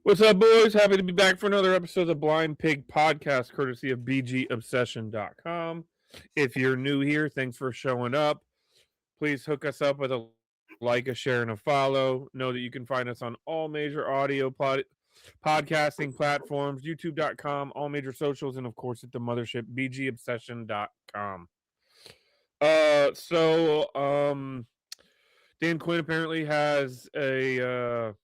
What's up, boys? Happy to be back for another episode of the Blind Pig Podcast, courtesy of bgobsession.com. If you're new here, thanks for showing up. Please hook us up with a like, a share, and a follow. Know that you can find us on all major podcasting platforms, youtube.com, all major socials, and of course at the mothership, bgobsession.com. Dan Quinn apparently has a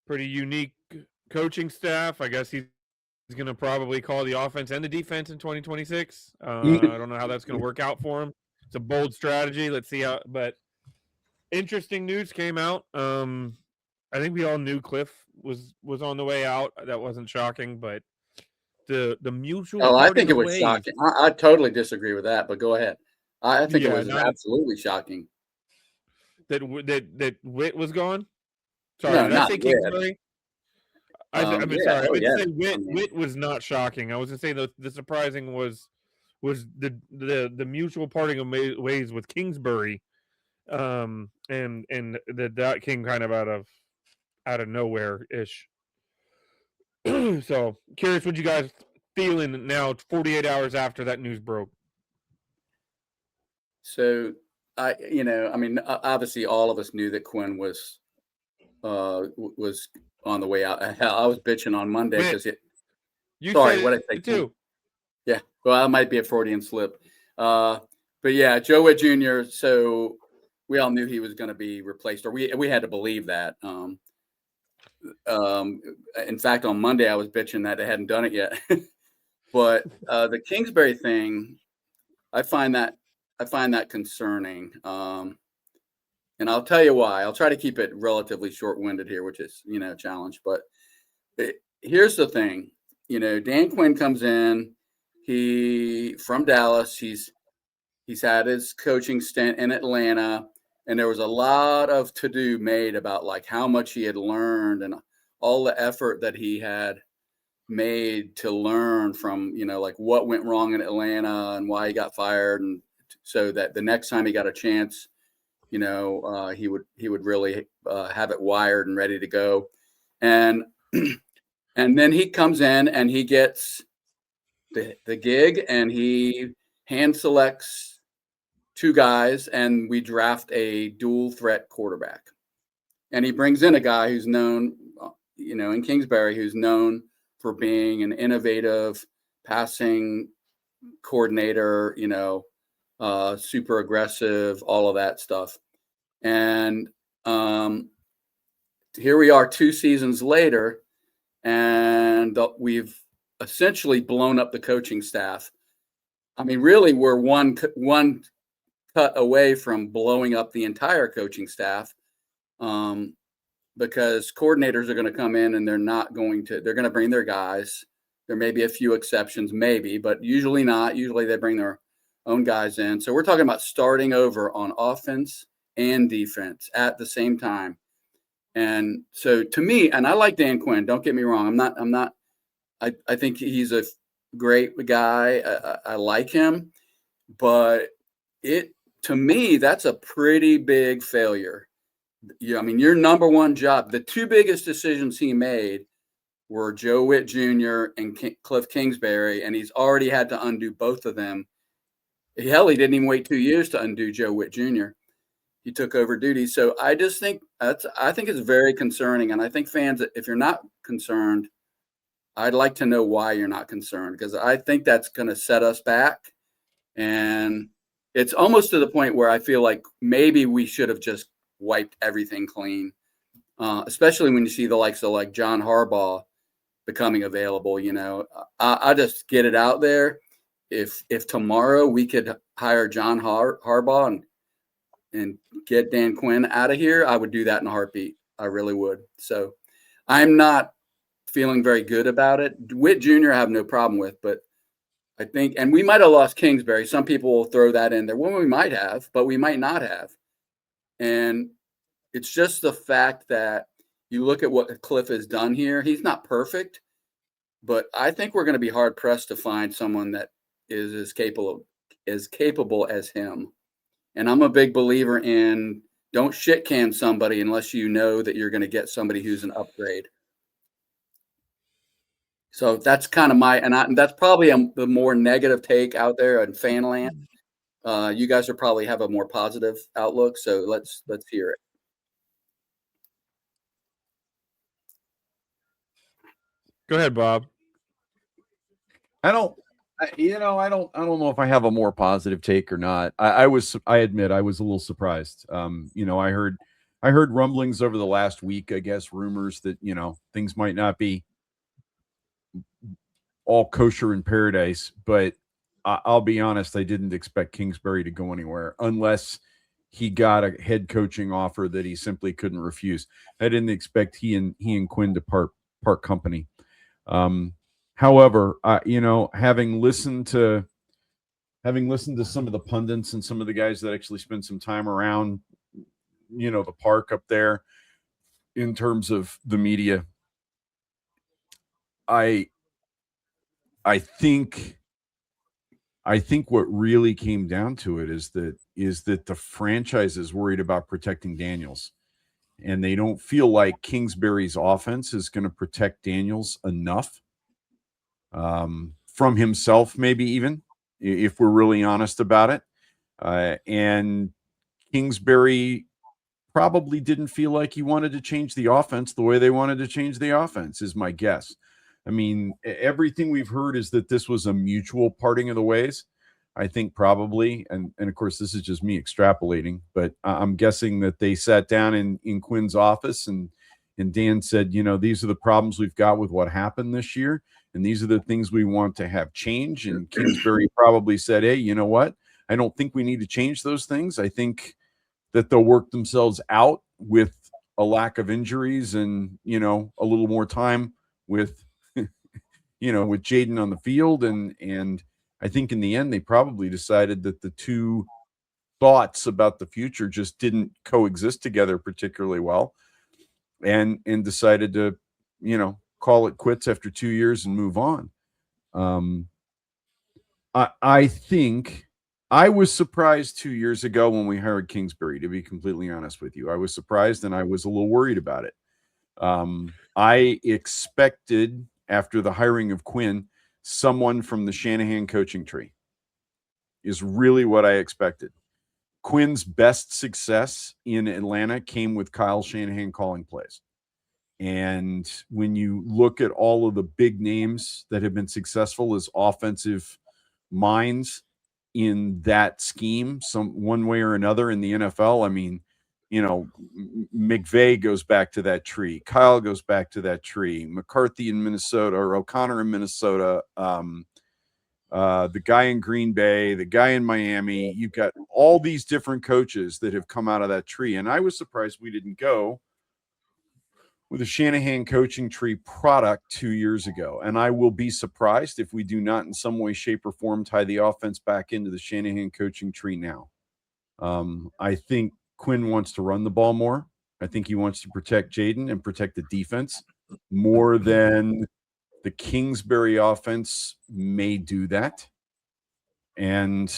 pretty unique coaching staff. I guess he's going to probably call the offense and the defense in 2026. I don't know how that's going to work out for him. It's a bold strategy. Let's see how. But interesting news came out. I think we all knew Cliff was on the way out. That wasn't shocking, but the mutual I parting think it of was ways. shocking. I totally disagree with that, but go ahead. I think it was absolutely shocking. That Whitt was gone. Sorry, No, did I not say Whitt. Kingsbury? I mean, sorry, I meant to say Whitt. I mean, Whitt was not shocking. I was going to say the surprising was the mutual parting of ways with Kingsbury, and that came kind of out of nowhere ish. So curious, what you guys feeling now, 48 hours after that news broke? So obviously all of us knew that Quinn was on the way out. Hell, I was bitching on Monday because it. You sorry, said what did I say too? Yeah, well, that might be a Freudian slip. But yeah, Joe Whitt Jr. So we all knew he was going to be replaced, or we had to believe that. In fact, on Monday I was bitching that they hadn't done it yet. But the Kingsbury thing, I find that concerning. And I'll tell you why. I'll try to keep it relatively short-winded here, which is a challenge. But here's the thing. Dan Quinn comes in. He from Dallas. He's had his coaching stint in Atlanta, and there was a lot of to-do made about like how much he had learned and all the effort that he had made to learn from like what went wrong in Atlanta and why he got fired, and so that the next time he got a chance, he would really have it wired and ready to go. And and then he comes in and he gets the gig, and he hand selects two guys, and we draft a dual threat quarterback. And he brings in a guy who's known, in Kingsbury, who's known for being an innovative passing coordinator, super aggressive, all of that stuff. And here we are 2 seasons later, and we've essentially blown up the coaching staff. I mean, really, we're one cut away from blowing up the entire coaching staff, because coordinators are going to come in and they're going to bring their guys. There may be a few exceptions, maybe, but usually not. Usually they bring their own guys in. So we're talking about starting over on offense and defense at the same time. And so to me, and I like Dan Quinn, don't get me wrong. I think he's a great guy. I like him, but to me, that's a pretty big failure. I mean, your number one job, the two biggest decisions he made were Joe Whitt Jr. and Cliff Kingsbury, and he's already had to undo both of them. Hell, he didn't even wait 2 years to undo Joe Whitt Jr. He took over duty. So I just think I think it's very concerning. And I think fans, if you're not concerned, I'd like to know why you're not concerned, because I think that's going to set us back. And it's almost to the point where I feel like maybe we should have just wiped everything clean, especially when you see the likes of like John Harbaugh becoming available. I just get it out there. If tomorrow we could hire John Harbaugh and get Dan Quinn out of here, I would do that in a heartbeat. I really would. So I'm not feeling very good about it. Whitt Jr. I have no problem with, but I think, and we might have lost Kingsbury. Some people will throw that in there. Well, we might have, but we might not have. And it's just the fact that you look at what Cliff has done here. He's not perfect, but I think we're going to be hard pressed to find someone that is as capable as him. And I'm a big believer in Don't shit can somebody unless you know that you're going to get somebody who's an upgrade. So that's kind of and that's probably the more negative take out there in fan land. You guys are probably have a more positive outlook. So let's hear it. Go ahead, Bob. I don't know if I have a more positive take or not. I admit I was a little surprised. I heard rumblings over the last week, I guess, rumors that, things might not be all kosher in paradise, but I'll be honest, I didn't expect Kingsbury to go anywhere unless he got a head coaching offer that he simply couldn't refuse. I didn't expect he and Quinn to part company. However, having listened to some of the pundits and some of the guys that actually spent some time around, the park up there in terms of the media, I think what really came down to it is that the franchise is worried about protecting Daniels, and they don't feel like Kingsbury's offense is going to protect Daniels enough from himself, maybe even, if we're really honest about it. And Kingsbury probably didn't feel like he wanted to change the offense the way they wanted to change the offense, is my guess. I mean, everything we've heard is that this was a mutual parting of the ways. I think probably, and of course, this is just me extrapolating, but I'm guessing that they sat down in Quinn's office and Dan said, these are the problems we've got with what happened this year, and these are the things we want to have change. And Kingsbury probably said, hey, you know what? I don't think we need to change those things. I think that they'll work themselves out with a lack of injuries and, a little more time with with Jayden on the field. And I think in the end, they probably decided that the two thoughts about the future just didn't coexist together particularly well, and decided to, call it quits after 2 years and move on. I think I was surprised 2 years ago when we hired Kingsbury, to be completely honest with you. I was surprised and I was a little worried about it. I expected, after the hiring of Quinn, someone from the Shanahan coaching tree is really what I expected. Quinn's best success in Atlanta came with Kyle Shanahan calling plays. And when you look at all of the big names that have been successful as offensive minds in that scheme, one way or another in the NFL, I mean, McVay goes back to that tree. Kyle goes back to that tree. McCarthy in Minnesota, or O'Connor in Minnesota, the guy in Green Bay, the guy in Miami. You've got all these different coaches that have come out of that tree. And I was surprised we didn't go with a Shanahan coaching tree product 2 years ago. And I will be surprised if we do not in some way, shape, or form tie the offense back into the Shanahan coaching tree now. I think Quinn wants to run the ball more. I think he wants to protect Jayden and protect the defense more than the Kingsbury offense may do that. And,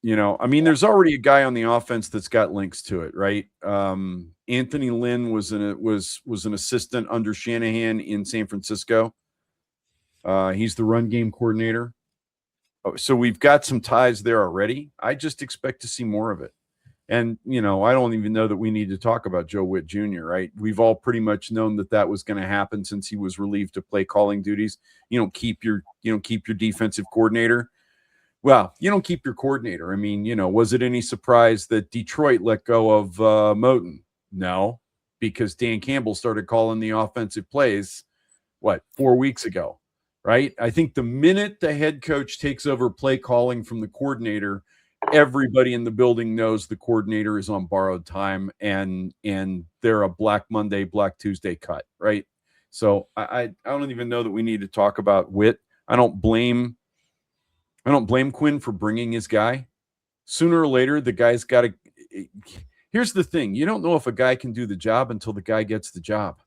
there's already a guy on the offense that's got links to it, right? Anthony Lynn was an assistant under Shanahan in San Francisco. He's the run game coordinator. So we've got some ties there already. I just expect to see more of it. And, I don't even know that we need to talk about Joe Whitt Jr., right? We've all pretty much known that was going to happen since he was relieved of play calling duties. You don't keep your defensive coordinator. Well, you don't keep your coordinator. I mean, was it any surprise that Detroit let go of Moton? No, because Dan Campbell started calling the offensive plays, 4 weeks ago, right? I think the minute the head coach takes over play calling from the coordinator, everybody in the building knows the coordinator is on borrowed time and they're a Black Monday, Black Tuesday cut, right? So I don't even know that we need to talk about Whitt. I don't blame Quinn for bringing his guy. Sooner or later, the guy's got to. Here's the thing: you don't know if a guy can do the job until the guy gets the job.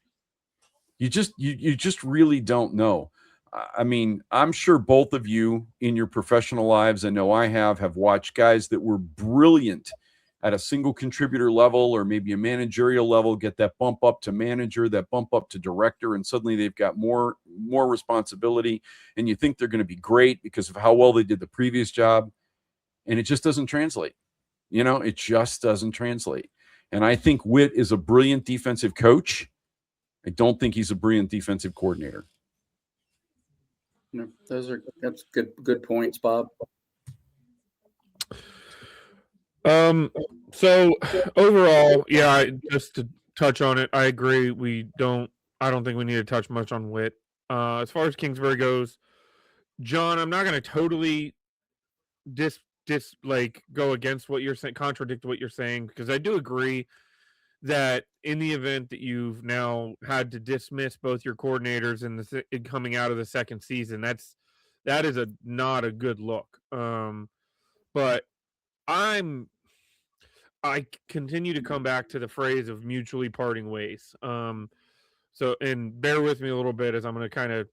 You just really don't know. I mean, I'm sure both of you in your professional lives, I know I have watched guys that were brilliant at a single contributor level or maybe a managerial level, get that bump up to manager, that bump up to director, and suddenly they've got more responsibility, and you think they're going to be great because of how well they did the previous job, and it just doesn't translate. It just doesn't translate. And I think Whitt is a brilliant defensive coach. I don't think he's a brilliant defensive coordinator. No, that's good points, Bob. So overall, yeah, just to touch on it, I agree. I don't think we need to touch much on Whitt. As far as Kingsbury goes, John, I'm not going to totally go against what you're saying, contradict what you're saying, because I do agree that in the event that you've now had to dismiss both your coordinators in coming out of the second season, that is not a good look. But I continue to come back to the phrase of mutually parting ways. So, and bear with me a little bit as I'm going to kind of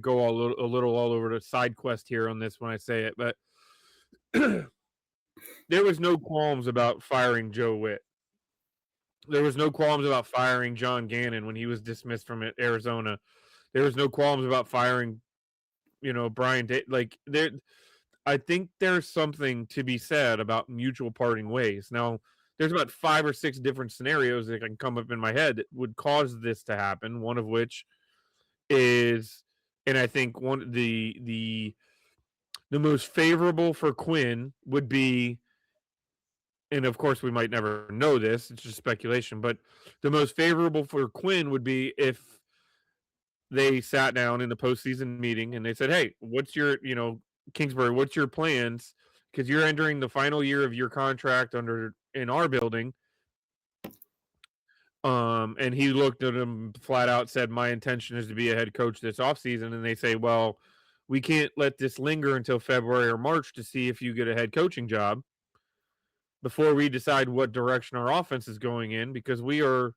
go a little all over the side quest here on this when I say it, but there was no qualms about firing Joe Whitt. There was no qualms about firing John Gannon when he was dismissed from Arizona. There was no qualms about firing, Brian I think there's something to be said about mutual parting ways. Now, there's about 5 or 6 different scenarios that can come up in my head that would cause this to happen. One of which is, and I think the most favorable for Quinn would be, and of course we might never know this, it's just speculation, but the most favorable for Quinn would be if they sat down in the postseason meeting and they said, "Hey, what's your, Kingsbury, what's your plans? Because you're entering the final year of your contract in our building." And he looked at him flat out, said, "My intention is to be a head coach this offseason." And they say, "Well, we can't let this linger until February or March to see if you get a head coaching job before we decide what direction our offense is going in, because we are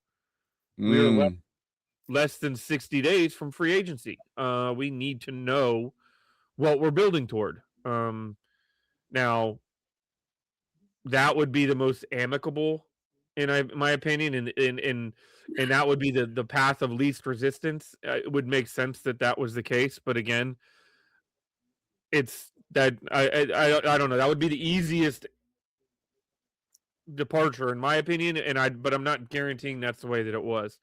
less than 60 days from free agency. We need to know what we're building toward." Now, that would be the most amicable, in my opinion, and that would be the path of least resistance. It would make sense that was the case, but again, it's that I don't know. That would be the easiest departure, in my opinion, but I'm not guaranteeing that's the way that it was.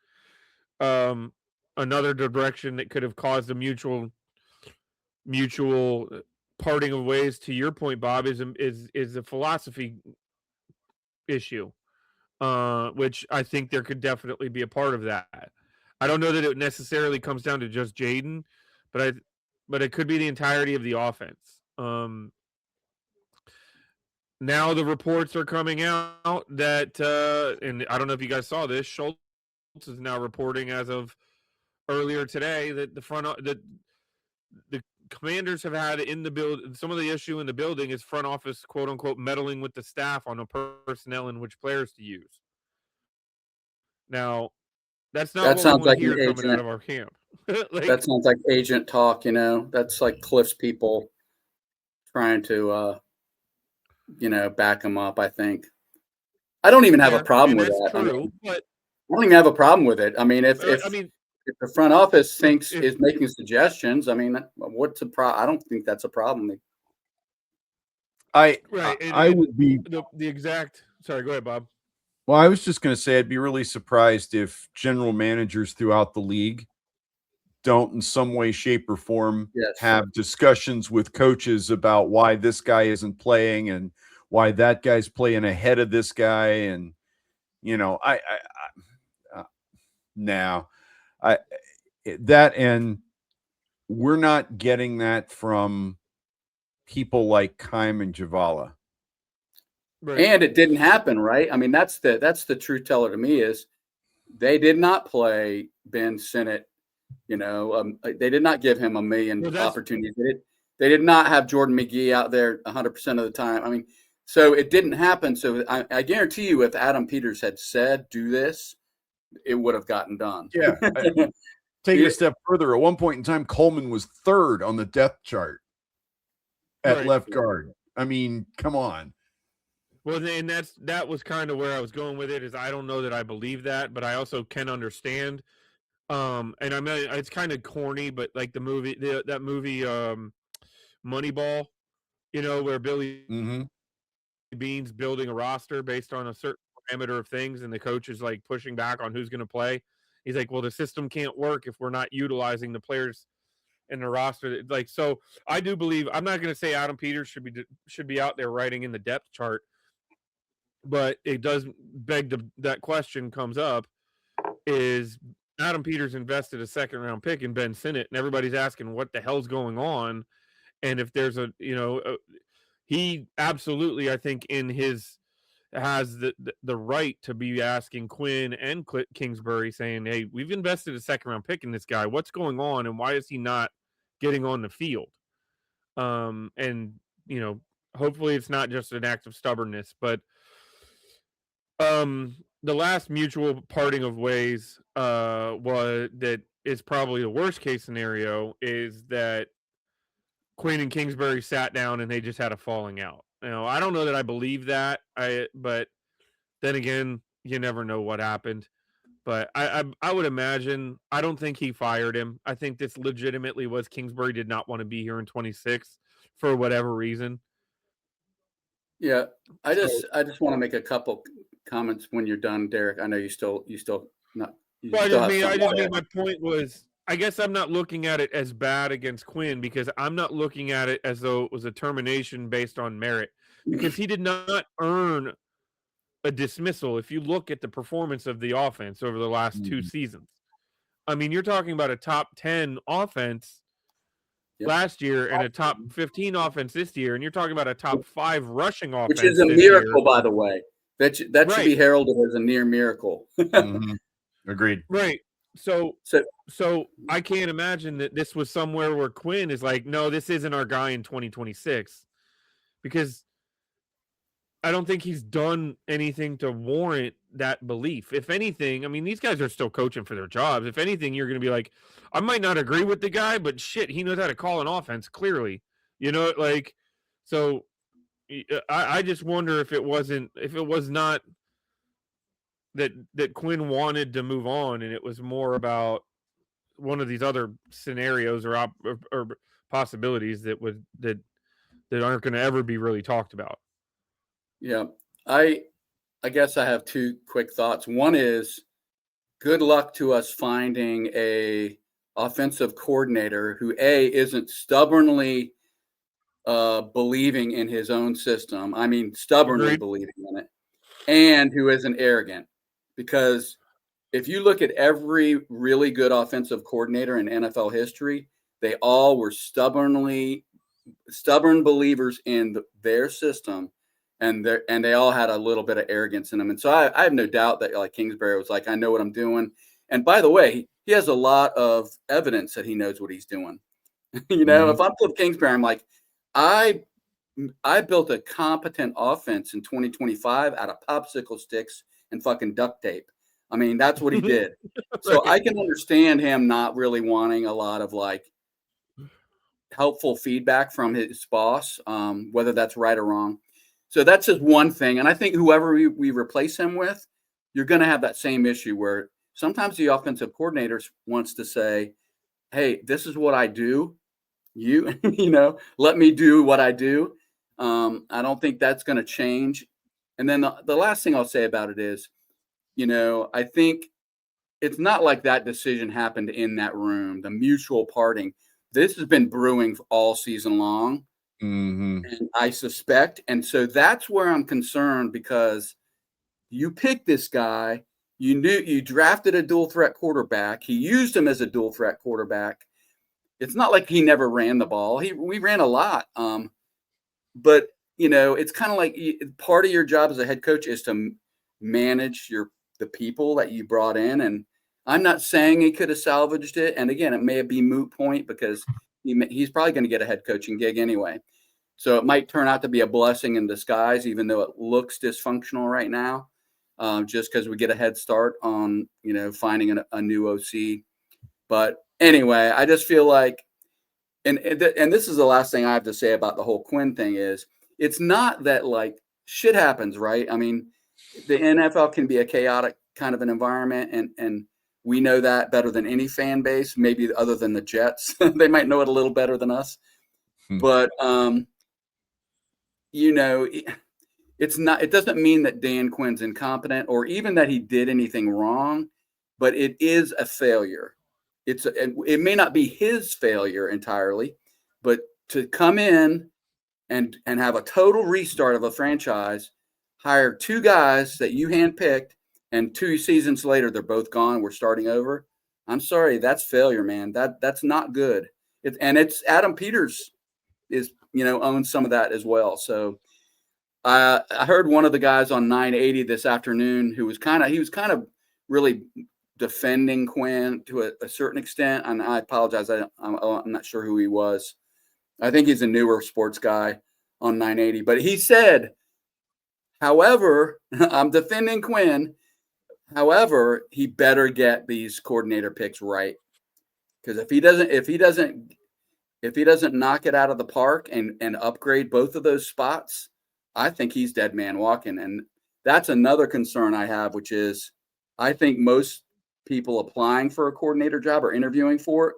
Another direction that could have caused a mutual parting of ways, to your point, Bob, is a philosophy issue, which I think there could definitely be a part of that. I don't know that it necessarily comes down to just Jaden, but it could be the entirety of the offense. Now the reports are coming out that, and I don't know if you guys saw this, Schultz is now reporting as of earlier today that the Commanders have had in the build, some of the issue in the building is front office, quote unquote, meddling with the staff on the personnel and which players to use. Now, that's not what we want to hear coming out of our camp. That sounds like agent talk, That's like Cliff's people trying to, back him up, I think. I don't even have a problem with that. True, but I don't even have a problem with it. I mean, if the front office is making suggestions, I mean, what's a problem? I don't think that's a problem. I would be the exact. Sorry, go ahead, Bob. Well, I was just going to say I'd be really surprised if general managers throughout the league don't, in some way, shape, or form, have discussions with coaches about why this guy isn't playing and why that guy's playing ahead of this guy, and and we're not getting that from people like Keim and Javala. Right. And it didn't happen, right? I mean, that's the truth teller to me, is they did not play Ben Sinnott. They did not give him a million opportunities. They did not have Jordan McGee out there 100% of the time. I mean, so it didn't happen. So I guarantee you, if Adam Peters had said, "Do this," it would have gotten done. Yeah. Take it a step further. At one point in time, Coleman was 3rd on the depth chart at left guard. I mean, come on. Well, and that was kind of where I was going with it. Is I don't know that I believe that, but I also can understand. And I mean, it's kind of corny, but like that movie, Moneyball, where Billy Mm-hmm. Bean's building a roster based on a certain parameter of things, and the coach is like pushing back on who's going to play. He's like, "Well, the system can't work if we're not utilizing the players in the roster." Like, so I do believe. I'm not going to say Adam Peters should be out there writing in the depth chart, but it does beg that question comes up: is Adam Peters invested a second round pick in Ben Sinnott, and everybody's asking what the hell's going on, and if there's he absolutely, I think, has the right to be asking Quinn and Kingsbury, saying, "Hey, we've invested a second round pick in this guy. What's going on, and why is he not getting on the field?" And hopefully it's not just an act of stubbornness, but the last mutual parting of ways was that is probably the worst case scenario is that Quinn and Kingsbury sat down and they just had a falling out. I don't know that I believe that. But then again, you never know what happened. But I would imagine I don't think he fired him. I think this legitimately was Kingsbury did not want to be here in 26 for whatever reason. Yeah, I just want to make a couple comments when you're done, Derek. I know you still not. Well, I just mean my point was I guess I'm not looking at it as bad against Quinn because I'm not looking at it as though it was a termination based on merit because he did not earn a dismissal if you look at the performance of the offense over the last two seasons. I mean, you're talking about a top 10 offense last year and a top 15 offense this year, and you're talking about a top 5 rushing offense, which is a miracle, by the way. That should be heralded as a near miracle. Agreed. Right. So I can't imagine that this was somewhere where Quinn is like, no, this isn't our guy in 2026, because I don't think he's done anything to warrant that belief. If anything, I mean, these guys are still coaching for their jobs. If anything, you're going to be like, I might not agree with the guy, but shit, he knows how to call an offense clearly. So I just wonder if it was not that Quinn wanted to move on, and it was more about one of these other scenarios or possibilities that aren't going to ever be really talked about. Yeah, I guess I have two quick thoughts. One is good luck to us finding a offensive coordinator who isn't stubbornly believing in his own system. I mean, stubbornly believing in it, and who isn't arrogant. Because if you look at every really good offensive coordinator in NFL history, they all were stubborn believers in their system, and they all had a little bit of arrogance in them. And so I have no doubt that like Kingsbury was like, I know what I'm doing. And by the way, he has a lot of evidence that he knows what he's doing. If I'm Cliff Kingsbury, I'm like, I built a competent offense in 2025 out of popsicle sticks and fucking duct tape. I mean, that's what he did. So I can understand him not really wanting a lot of like helpful feedback from his boss, whether that's right or wrong. So that's just one thing. And I think whoever we replace him with, you're going to have that same issue where sometimes the offensive coordinator wants to say, hey, this is what I do. Let me do what I do. I don't think that's going to change. And then the last thing I'll say about it is, I think it's not like that decision happened in that room, the mutual parting. This has been brewing all season long, and I suspect. And so that's where I'm concerned, because you picked this guy. You knew you drafted a dual threat quarterback. He used him as a dual threat quarterback. It's not like he never ran the ball. We ran a lot. But, it's kind of like part of your job as a head coach is to manage the people that you brought in. And I'm not saying he could have salvaged it. And again, it may be moot point because he's probably going to get a head coaching gig anyway. So it might turn out to be a blessing in disguise, even though it looks dysfunctional right now, just because we get a head start on, finding a new OC. But anyway, I just feel like, and this is the last thing I have to say about the whole Quinn thing is, it's not that like shit happens, right? I mean, the NFL can be a chaotic kind of an environment, and we know that better than any fan base, maybe other than the Jets. They might know it a little better than us. But it's not. It doesn't mean that Dan Quinn's incompetent or even that he did anything wrong, but it is a failure. It may not be his failure entirely, but to come in and have a total restart of a franchise, hire two guys that you handpicked, and 2 seasons later they're both gone. We're starting over. I'm sorry, that's failure, man. That's not good. It's Adam Peters owns some of that as well. So I heard one of the guys on 980 this afternoon who was kind of really defending Quinn to a certain extent, and I apologize. I'm not sure who he was. I think he's a newer sports guy on 980, but he said, however, I'm defending Quinn. However, he better get these coordinator picks right, because if he doesn't knock it out of the park and upgrade both of those spots, I think he's dead man walking. And that's another concern I have, which is I think most people applying for a coordinator job or interviewing for it,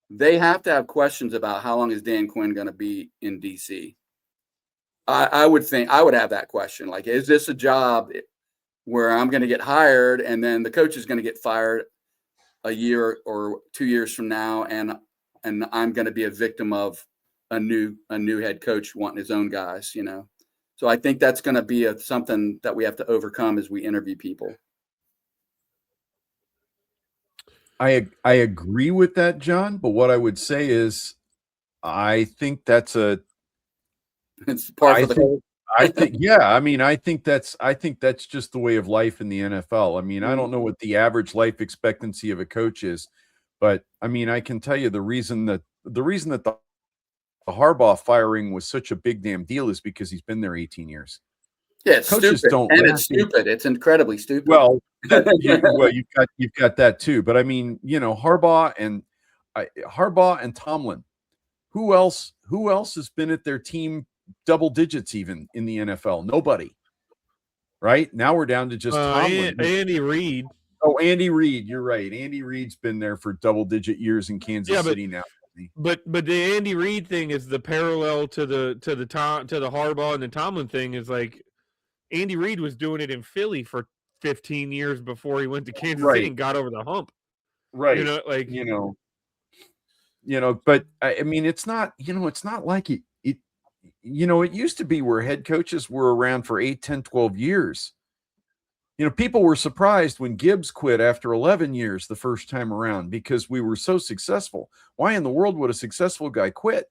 they have to have questions about how long is Dan Quinn going to be in DC. I would think I would have that question. Like, is this a job where I'm going to get hired and then the coach is going to get fired a year or 2 years from now, and I'm going to be a victim of a new head coach wanting his own guys, So I think that's going to be something that we have to overcome as we interview people. I agree with that, John, but what I would say is I think that's it's part of the course. I think that's just the way of life in the NFL. I mean, I don't know what the average life expectancy of a coach is, but I mean, I can tell you the reason that the Harbaugh firing was such a big damn deal is because he's been there 18 years. Yeah, it's stupid. It's stupid. It's incredibly stupid. Well, you've got that too. But I mean, Harbaugh and Tomlin. Who else has been at their team double digits even in the NFL? Nobody. Right? Now we're down to just Tomlin. Andy Reid. Oh, Andy Reid. You're right. Andy Reid's been there for double digit years in Kansas City now. But the Andy Reid thing is the parallel to the Harbaugh and the Tomlin thing is like Andy Reid was doing it in Philly for 15 years before he went to Kansas City and got over the hump. Right. But I mean, it's not like it used to be where head coaches were around for 8, 10, 12 years. People were surprised when Gibbs quit after 11 years the first time around because we were so successful. Why in the world would a successful guy quit?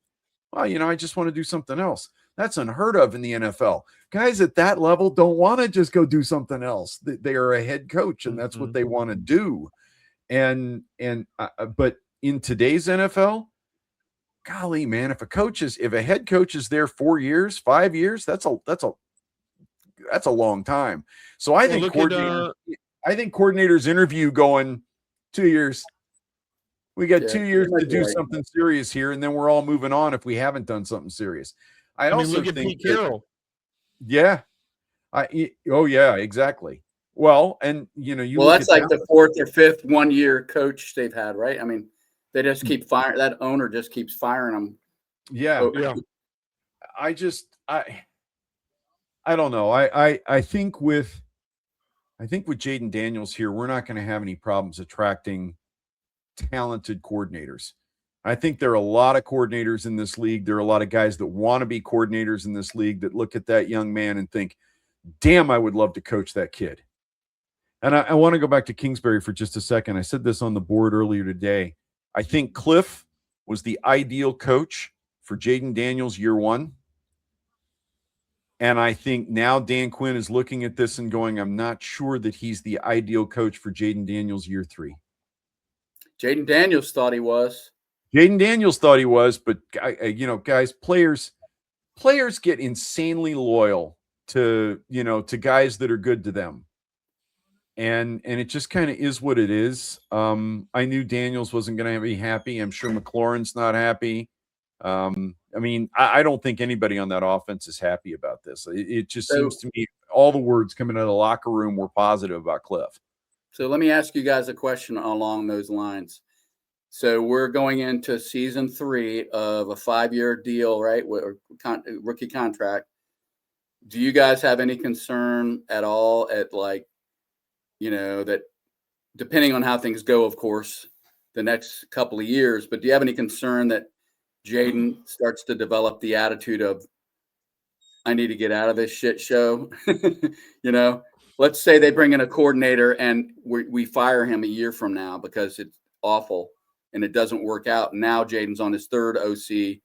Well, I just want to do something else. That's unheard of in the NFL. Guys at that level don't want to just go do something else. They are a head coach, and that's what they want to do. But in today's NFL, golly, man, if a head coach is there 4 years, 5 years, that's a long time. So I think coordinators interview going 2 years. We got 2 years to do something serious here, and then we're all moving on if we haven't done something serious. I also look at think Pete Carroll. Yeah. Exactly. Well, and that's like the 4th or 5th 1-year coach they've had, right? I mean, they just keep firing. That owner just keeps firing them. Yeah. So, yeah. I don't know. I think with Jayden Daniels here, we're not going to have any problems attracting talented coordinators. I think there are a lot of coordinators in this league. There are a lot of guys that want to be coordinators in this league that look at that young man and think, damn, I would love to coach that kid. And I want to go back to Kingsbury for just a second. I said this on the board earlier today. I think Cliff was the ideal coach for Jayden Daniels year 1. And I think now Dan Quinn is looking at this and going, I'm not sure that he's the ideal coach for Jayden Daniels year 3. Jayden Daniels thought he was. But guys, players get insanely loyal to guys that are good to them. And it just kind of is what it is. I knew Daniels wasn't going to be happy. I'm sure McLaurin's not happy. I mean, I don't think anybody on that offense is happy about this. It just So, seems to me all the words coming out of the locker room were positive about Cliff. so let me ask you guys a question along those lines. So we're going into season 3 of a 5-year deal, right? Rookie contract. Do you guys have any concern at all at that depending on how things go, of course, the next couple of years, but do you have any concern that Jaden starts to develop the attitude of, I need to get out of this shit show? Let's say they bring in a coordinator and we fire him a year from now because it's awful and it doesn't work out. Now Jaden's on his 3rd OC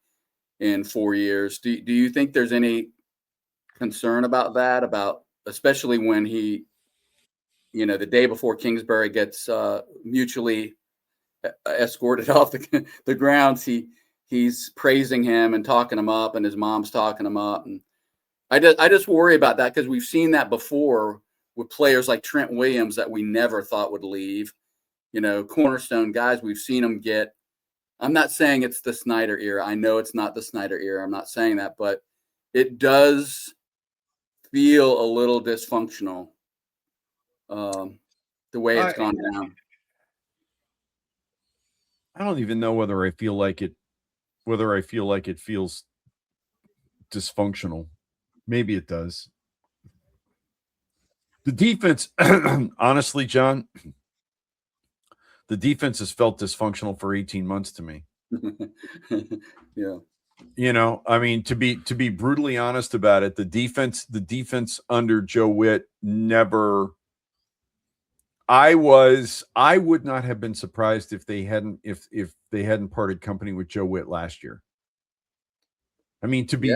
in 4 years. Do you think there's any concern about that, especially when he, the day before Kingsbury gets mutually escorted off the grounds, he's praising him and talking him up, and his mom's talking him up, and I just worry about that because we've seen that before with players like Trent Williams that we never thought would leave, cornerstone guys. We've seen them get. I'm not saying it's the Snyder era. I know it's not the Snyder era. I'm not saying that, but it does feel a little dysfunctional the way it's gone down. I don't even know whether I feel like it feels dysfunctional. Maybe it does. The defense, honestly, John, the defense has felt dysfunctional for 18 months to me. Yeah. I mean, to be brutally honest about it, the defense under Joe Whitt never. I would not have been surprised if they hadn't parted company with Joe Whitt last year. I mean, to be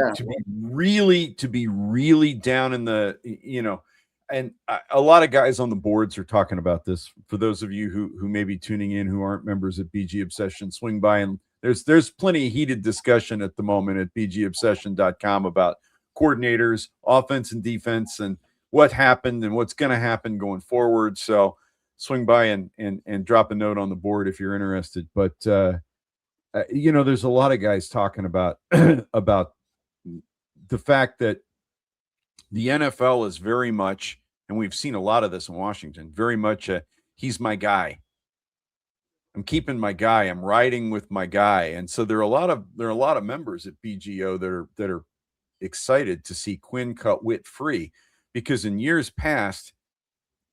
really down in the, and a lot of guys on the boards are talking about this. For those of you who may be tuning in who aren't members at BG Obsession, swing by, and there's plenty of heated discussion at the moment at bgobsession.com about coordinators, offense and defense, and what happened and what's going to happen going forward. So swing by and drop a note on the board if you're interested. But there's a lot of guys talking about about the fact that the NFL is very much, and we've seen a lot of this in Washington, very much he's my guy. I'm keeping my guy. I'm riding with my guy. And so there are a lot of members at BGO that are excited to see Quinn cut Whitt free, because in years past,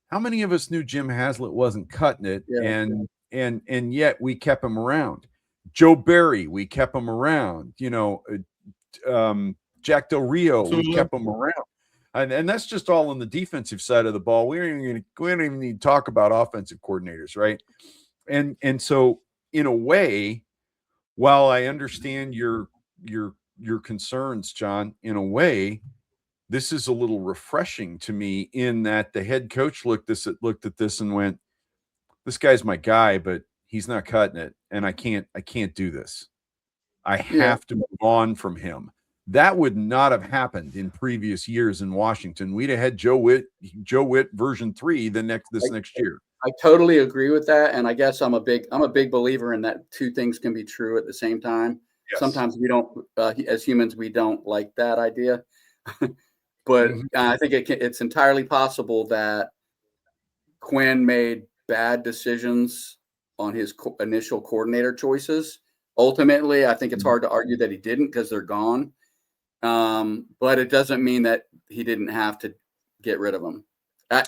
how many of us knew Jim Haslett wasn't cutting it? Yeah. And yet we kept him around. Joe Barry, we kept him around. Jack Del Rio, we kept him around. And that's just all on the defensive side of the ball. We don't even need to talk about offensive coordinators, right? And so in a way, while I understand your concerns, John, in a way, this is a little refreshing to me in that the head coach looked at this and went, this guy's my guy, but he's not cutting it. And I can't do this. I have to move on from him. That would not have happened in previous years in Washington. We'd have had Joe Whitt version 3 this next year. I totally agree with that, and I guess I'm a big believer in that two things can be true at the same time. Yes. Sometimes we don't, as humans, we don't like that idea, but I think it's entirely possible that Quinn made bad decisions on his initial coordinator choices. Ultimately, I think it's hard to argue that he didn't because they're gone. But it doesn't mean that he didn't have to get rid of them.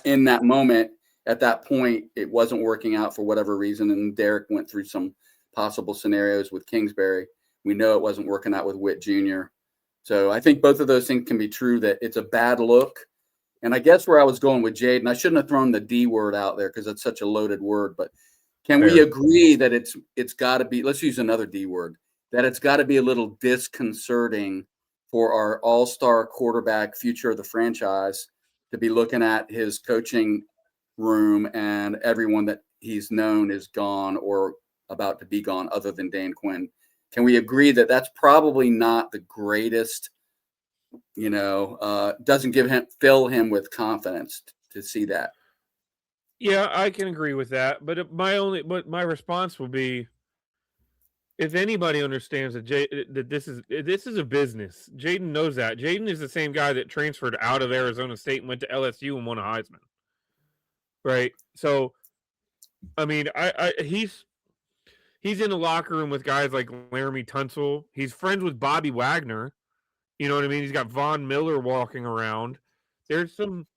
In that moment, at that point, it wasn't working out for whatever reason. And Derek went through some possible scenarios with Kingsbury. We know it wasn't working out with Whitt Jr. So I think both of those things can be true, that it's a bad look. And I guess where I was going with Jaden, I shouldn't have thrown the D word out there because it's such a loaded word, but can we agree that it's got to be, let's use another D word, that it's got to be a little disconcerting for our all-star quarterback, future of the franchise, to be looking at his coaching room and everyone that he's known is gone or about to be gone other than Dan Quinn? Can we agree that that's probably not the greatest, doesn't fill him with confidence to see that? Yeah, I can agree with that. But my response will be, if anybody understands that this is a business, Jaden knows that. Jaden is the same guy that transferred out of Arizona State and went to LSU and won a Heisman. Right? So, I mean, he's in the locker room with guys like Laramie Tunsil. He's friends with Bobby Wagner. You know what I mean? He's got Von Miller walking around. There's some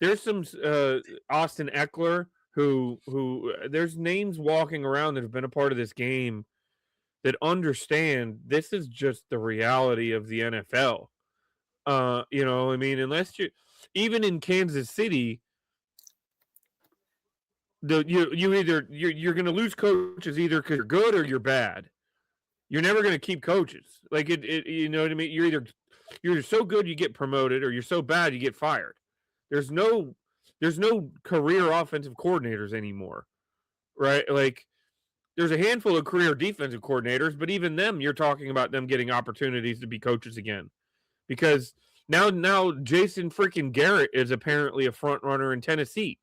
Austin Eckler who there's names walking around that have been a part of this game that understand this is just the reality of the NFL. You know, I mean, unless you, even in Kansas City, you're going to lose coaches either because you're good or you're bad. You're never going to keep coaches. Like you know what I mean? You're so good you get promoted, or you're so bad you get fired. There's no career offensive coordinators anymore, right? Like there's a handful of career defensive coordinators, but even them, you're talking about them getting opportunities to be coaches again, because now Jason freaking Garrett is apparently a front runner in Tennessee.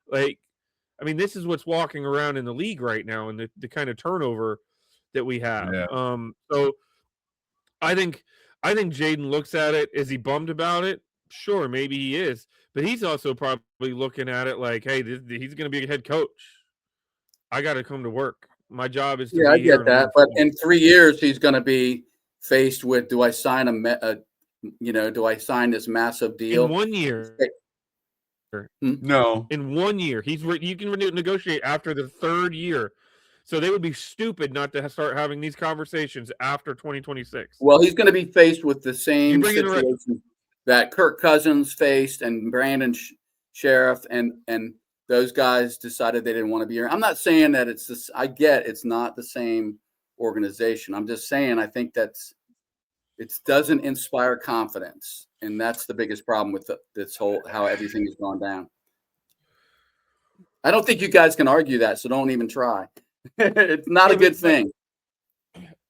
Like, I mean, this is what's walking around in the league right now, and the kind of turnover that we have. Yeah. So I think Jaden looks at it. Is he bummed about it? Sure, maybe he is, but he's also probably looking at it like, hey, he's going to be a head coach. I got to come to work. My job is to be I here get that. But in 3 years, he's going to be faced with, do I sign do I sign this massive deal? In 1 year. No. In 1 year. You can negotiate after the third year. So they would be stupid not to start having these conversations after 2026. Well, he's going to be faced with the same situation that Kirk Cousins faced and Brandon Sheriff and those guys decided they didn't want to be here. I'm not saying that it's this. I get it's not the same organization. I'm just saying I think it doesn't inspire confidence, and that's the biggest problem with this whole how everything has gone down. I don't think you guys can argue that, so don't even try. It's not a good thing.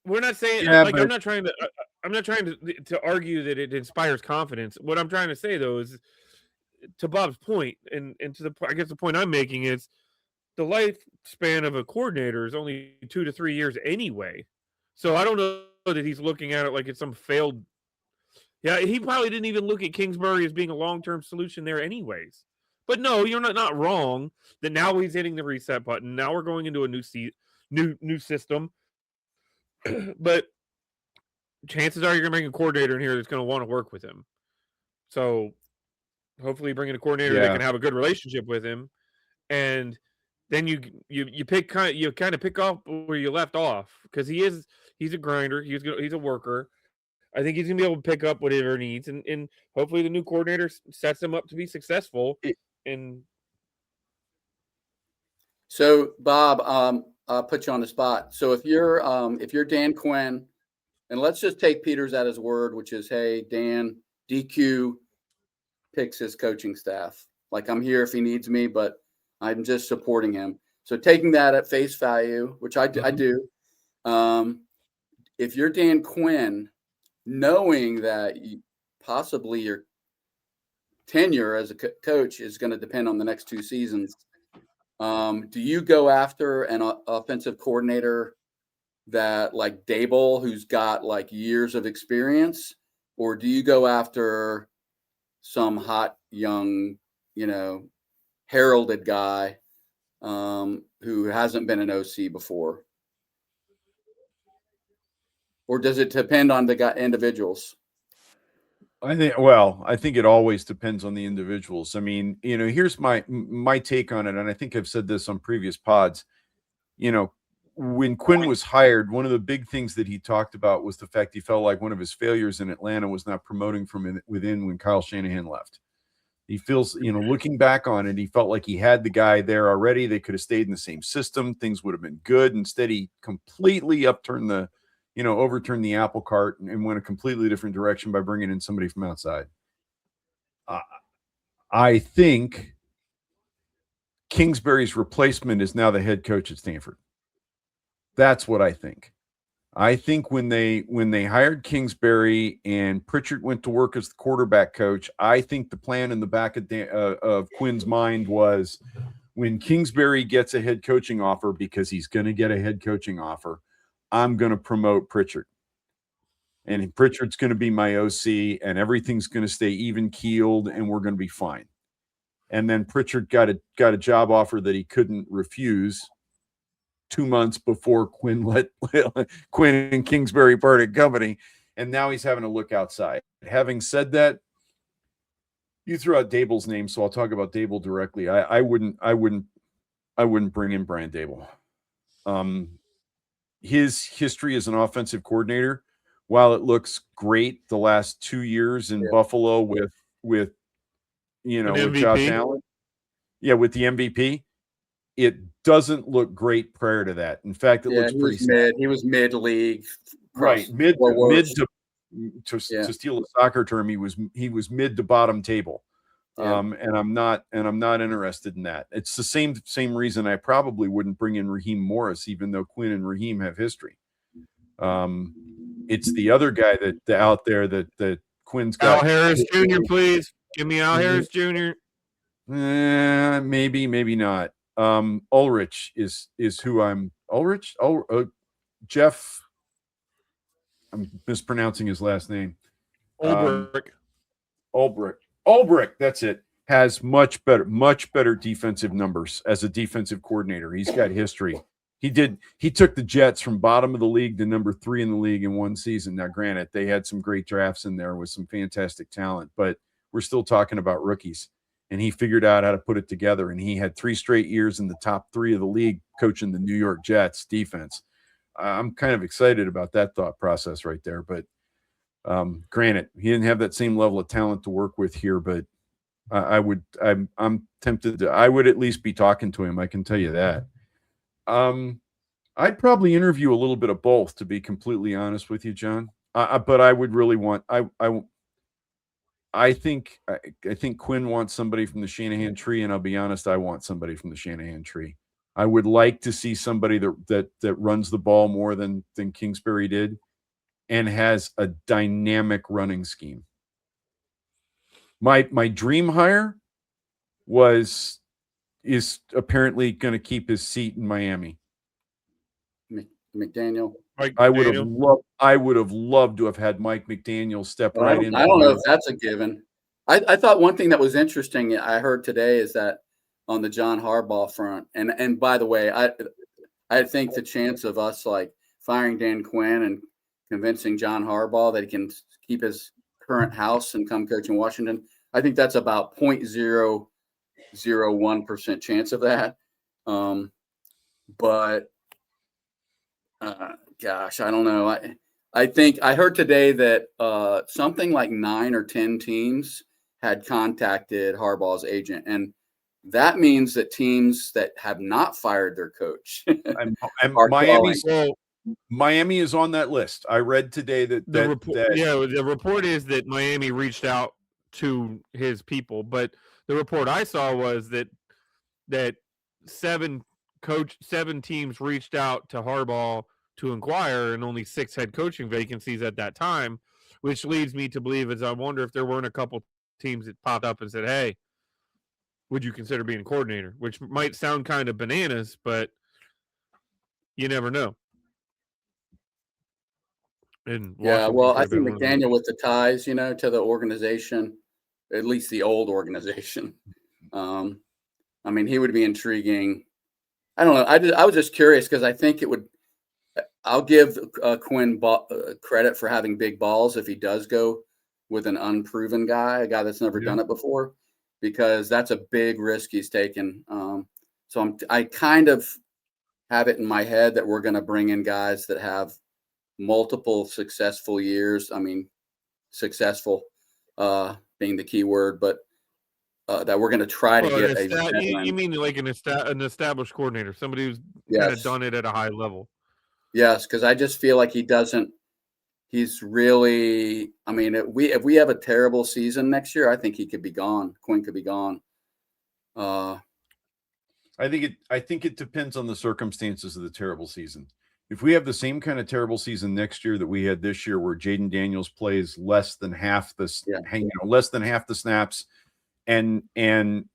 We're not saying I'm not trying to argue that it inspires confidence. What I'm trying to say though is, to Bob's point, and to I guess the point I'm making is the lifespan of a coordinator is only 2 to 3 years anyway. So I don't know that he's looking at it like it's some failed. Yeah, he probably didn't even look at Kingsbury as being a long-term solution there anyways. But no, you're not wrong that now he's hitting the reset button. Now we're going into a new system. But chances are you're going to bring a coordinator in here that's going to want to work with him. So hopefully bring in a coordinator that can have a good relationship with him. And then you kind of pick off where you left off, because he's a grinder. He's a worker. I think he's going to be able to pick up whatever he needs. And hopefully the new coordinator sets him up to be successful. So, Bob, I'll put you on the spot. So if you're Dan Quinn, and let's just take Peters at his word, which is, hey, Dan, DQ picks his coaching staff. Like, I'm here if he needs me, but I'm just supporting him. So taking that at face value, which I do, if you're Dan Quinn, knowing that possibly your tenure as a coach is going to depend on the next 2 seasons, do you go after an offensive coordinator that like Dable, who's got like years of experience, or do you go after some hot young, heralded guy who hasn't been an OC before? Or does it depend on the individuals? I think it always depends on the individuals. I mean, here's my take on it, and I think I've said this on previous pods. When Quinn was hired, one of the big things that he talked about was the fact he felt like one of his failures in Atlanta was not promoting from within when Kyle Shanahan left. He feels, looking back on it, he felt like he had the guy there already. They could have stayed in the same system. Things would have been good. Instead, he completely overturned the apple cart and went a completely different direction by bringing in somebody from outside. I think Kingsbury's replacement is now the head coach at Stanford. That's what I think. I think when they hired Kingsbury and Pritchard went to work as the quarterback coach, I think the plan in the back of Quinn's mind was, when Kingsbury gets a head coaching offer, because he's going to get a head coaching offer, I'm going to promote Pritchard. And Pritchard's going to be my OC, and everything's going to stay even keeled, and we're going to be fine. And then Pritchard got a job offer that he couldn't refuse 2 months before Quinn and Kingsbury parted company, and now he's having to look outside. Having said that, you threw out Dable's name, so I'll talk about Dable directly. I wouldn't bring in Brian Dable. His history as an offensive coordinator, while it looks great the last 2 years in Buffalo with with Josh Allen, with the MVP, it doesn't look great prior to that. In fact, it looks pretty sad. He was mid-league, right? Mid to steal a soccer term, he was mid to bottom table. And I'm not interested in that. It's the same reason I probably wouldn't bring in Raheem Morris, even though Quinn and Raheem have history. It's the other guy that out there that Quinn's got. Al Harris Jr., please give me Al Harris Jr. Maybe not. Ulrich is who I'm. Ulrich. Jeff. I'm mispronouncing his last name. Ulbrich, that's it. Has much better defensive numbers as a defensive coordinator. He's got history. He took the Jets from bottom of the league to number 3 in the league in one season. Now, granted, they had some great drafts in there with some fantastic talent, but we're still talking about rookies. And he figured out how to put it together. And he had 3 straight years in the top 3 of the league coaching the New York Jets defense. I'm kind of excited about that thought process right there. But granted, he didn't have that same level of talent to work with here, but I'm tempted to, I would at least be talking to him. I can tell you that. I'd probably interview a little bit of both, to be completely honest with you, John. But I would really want, I think Quinn wants somebody from the Shanahan tree, and I'll be honest, I want somebody from the Shanahan tree. I would like to see somebody that runs the ball more than Kingsbury did, and has a dynamic running scheme. My dream hire is apparently going to keep his seat in Miami. McDaniel. I would have loved to have had Mike McDaniel step right in. I don't know if that's a given. I thought one thing that was interesting I heard today is that on the John Harbaugh front, and by the way, I think the chance of us like firing Dan Quinn and convincing John Harbaugh that he can keep his current house and come coach in Washington, I think that's about 0.001% chance of that. But gosh, I don't know. I think I heard today that something like 9 or 10 teams had contacted Harbaugh's agent, and that means that teams that have not fired their coach and are Miami is on that list. I read today that the report is that Miami reached out to his people, but the report I saw was that 7 teams reached out to Harbaugh to inquire, and only 6 head coaching vacancies at that time, which leads me to believe I wonder if there weren't a couple teams that popped up and said, "Hey, would you consider being a coordinator?" Which might sound kind of bananas, but you never know. Well, I think McDaniel with the ties, to the organization, at least the old organization. I mean, he would be intriguing. I don't know. I was just curious because I think it would. I'll give Quinn credit for having big balls if he does go with an unproven guy, a guy that's never done it before, because that's a big risk he's taken. So I kind of have it in my head that we're going to bring in guys that have multiple successful years. I mean, successful being the key word, but that we're going to try to get you mean like an established coordinator, somebody who's kind of done it at a high level. Yes, because I just feel like he's really, I mean, if we have a terrible season next year, I think he could be gone. Quinn could be gone. I think it depends on the circumstances of the terrible season. If we have the same kind of terrible season next year that we had this year, where Jaden Daniels plays less than half the snaps, and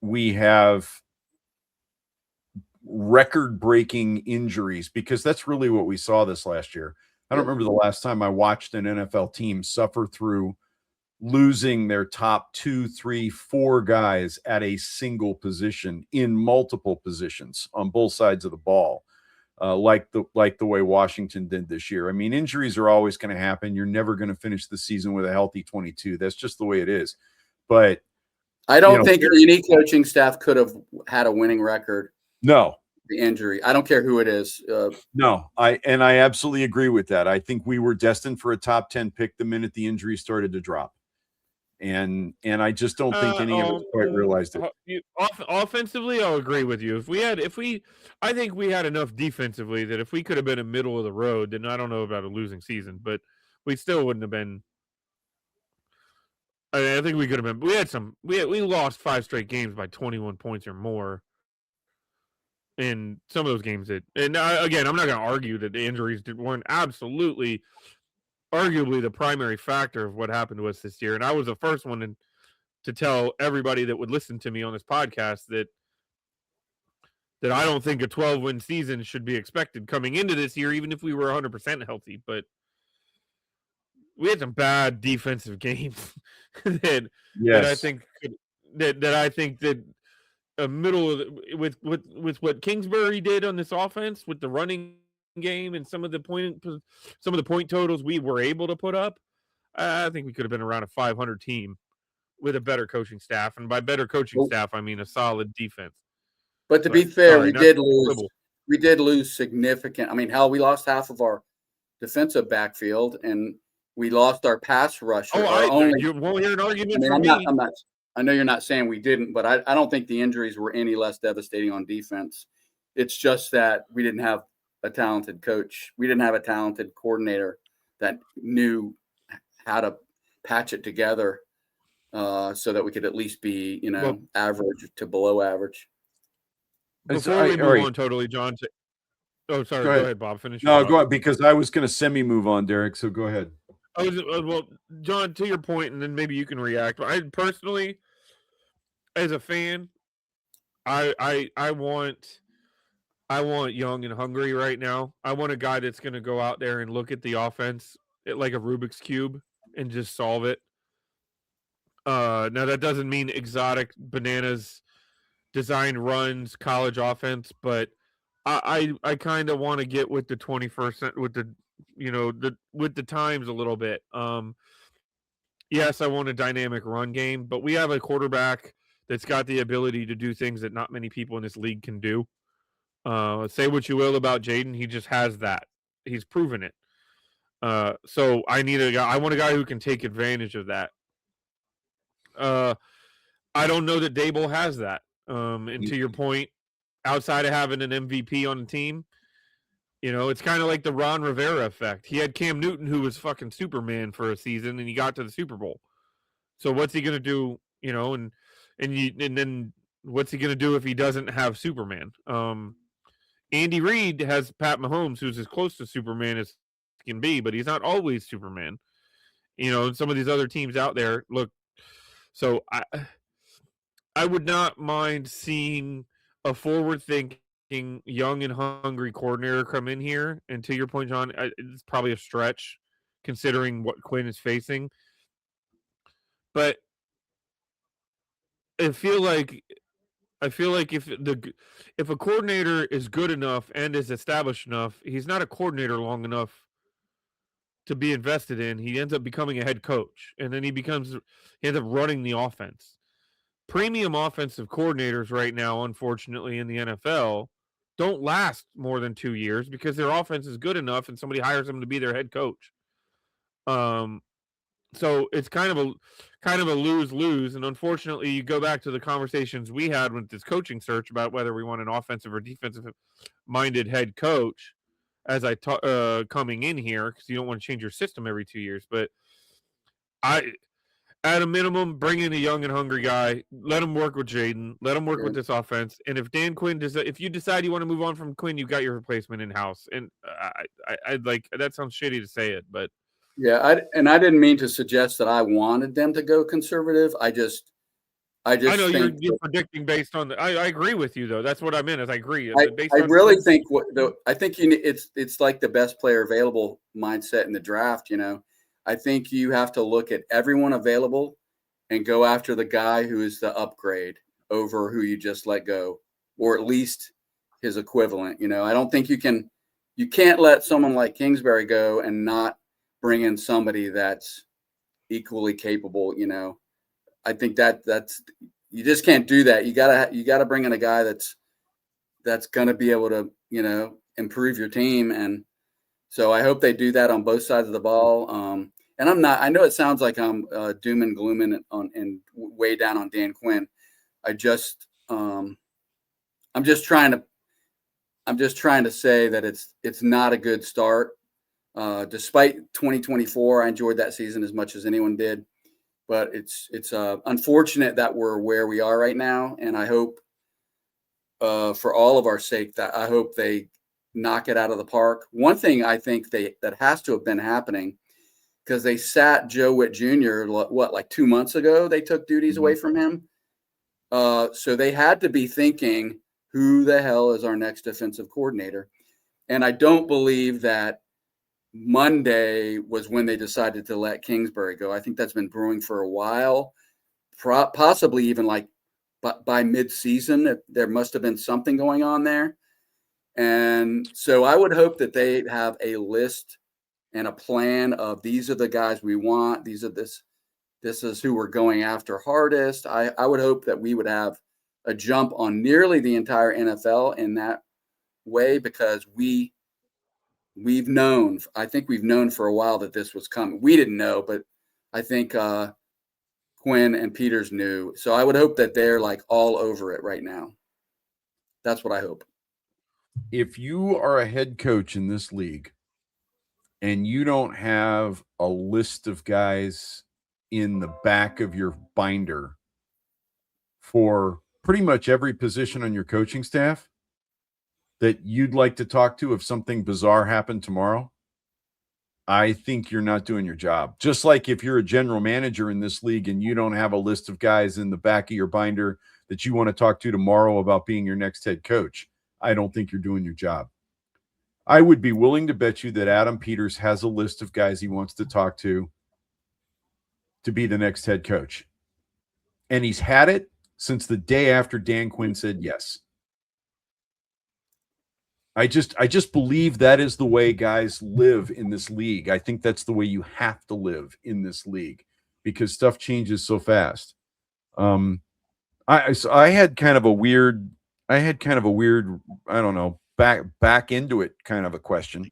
we have record-breaking injuries, because that's really what we saw this last year. I don't remember the last time I watched an NFL team suffer through losing their top 2, 3, 4 guys at a single position in multiple positions on both sides of the ball, like the way Washington did this year. I mean, injuries are always going to happen. You're never going to finish the season with a healthy 22. That's just the way it is. But I don't think any coaching staff could have had a winning record. No. The injury. I don't care who it is. No, I absolutely agree with that. I think we were destined for a top 10 pick the minute the injury started to drop. And I just don't think any of us quite realized it. Offensively, I'll agree with you. I think we had enough defensively that if we could have been a middle of the road, then I don't know about a losing season, but we still wouldn't have been. I think we could have been. We lost 5 straight games by 21 points or more. In some of those games, again, I'm not going to argue that the injuries weren't absolutely, arguably the primary factor of what happened to us this year. And I was the first one to tell everybody that would listen to me on this podcast that I don't think a 12-win season should be expected coming into this year, even if we were 100% healthy. But we had some bad defensive games that I think that. Middle of with what Kingsbury did on this offense with the running game and some of the point totals we were able to put up, I think we could have been around a 500 team with a better coaching staff, and by better coaching staff I mean a solid defense. But to be fair, we did lose. We did lose significant. I mean, hell, we lost half of our defensive backfield, and we lost our pass rusher. You won't hear an argument from me. I'm not. I know you're not saying we didn't, but I don't think the injuries were any less devastating on defense. It's just that we didn't have a talented coach. We didn't have a talented coordinator that knew how to patch it together so that we could at least be, average to below average. Before we move on totally, John. Go ahead, Bob. Finish. No, go ahead, because I was going to semi-move on, Derek, so go ahead. Well, John, to your point, and then maybe you can react. I personally, as a fan, I want young and hungry right now. I want a guy that's going to go out there and look at the offense like a Rubik's Cube and just solve it. Now that doesn't mean exotic bananas design runs college offense, but I kind of want to get with the 21st with the with the times a little bit. Yes, I want a dynamic run game, but we have a quarterback that's got the ability to do things that not many people in this league can do. Say what you will about Jaden, he just has that. He's proven it. So I need a guy. I want a guy who can take advantage of that. I don't know that Dable has that. And to your point, outside of having an MVP on the team, it's kind of like the Ron Rivera effect. He had Cam Newton, who was fucking Superman for a season, and he got to the Super Bowl. So what's he going to do, and then what's he going to do if he doesn't have Superman? Andy Reid has Pat Mahomes, who's as close to Superman as he can be, but he's not always Superman. And some of these other teams out there, look, so I would not mind seeing a forward-thinking, young and hungry coordinator come in here. And to your point, John, it's probably a stretch considering what Quinn is facing. But I feel like if a coordinator is good enough and is established enough, he's not a coordinator long enough to be invested in. He ends up becoming a head coach, and then he ends up running the offense. Premium offensive coordinators right now, unfortunately, in the NFL don't last more than 2 years because their offense is good enough and somebody hires them to be their head coach. So it's kind of a lose-lose. And unfortunately, you go back to the conversations we had with this coaching search about whether we want an offensive or defensive-minded head coach as coming in here, because you don't want to change your system every 2 years. But at a minimum, bring in a young and hungry guy. Let him work with Jaden. Let him work with this offense. And if Dan Quinn if you decide you want to move on from Quinn, you got your replacement in house. And I like that sounds shitty to say it, but yeah, I didn't mean to suggest that I wanted them to go conservative. I just I I know just think you're predicting based on I agree with you though. That's what I meant. Is I agree. Based I on really think I think it's like the best player available mindset in the draft. I think you have to look at everyone available and go after the guy who is the upgrade over who you just let go, or at least his equivalent. I don't think you can't let someone like Kingsbury go and not bring in somebody that's equally capable. I think that's you just can't do that. You gotta bring in a guy that's gonna be able to improve your team, and so I hope they do that on both sides of the ball. And I know it sounds like I'm doom and glooming and way down on Dan Quinn. I'm just trying to say that it's not a good start. Despite 2024, I enjoyed that season as much as anyone did, but it's unfortunate that we're where we are right now. And I hope, for all of our sake, that I hope they knock it out of the park. One thing I think that has to have been happening, because they sat Joe Whitt Jr. like 2 months ago. They took duties away from him. So they had to be thinking, who the hell is our next defensive coordinator? And I don't believe that Monday was when they decided to let Kingsbury go. I think that's been brewing for a while, possibly even like by mid-season. There must have been something going on there. And so I would hope that they have a list and a plan of, these are the guys we want. This is who we're going after hardest. I would hope that we would have a jump on nearly the entire NFL in that way, because I think we've known for a while that this was coming. We didn't know, but I think Quinn and Peters knew. So I would hope that they're like all over it right now. That's what I hope. If you are a head coach in this league and you don't have a list of guys in the back of your binder for pretty much every position on your coaching staff that you'd like to talk to if something bizarre happened tomorrow, I think you're not doing your job. Just like if you're a general manager in this league and you don't have a list of guys in the back of your binder that you want to talk to tomorrow about being your next head coach, I don't think you're doing your job. I would be willing to bet you that Adam Peters has a list of guys he wants to talk to be the next head coach. And he's had it since the day after Dan Quinn said yes. I just believe that is the way guys live in this league. I think that's the way you have to live in this league, because stuff changes so fast. I had kind of a weird, I don't know, back into it kind of a question.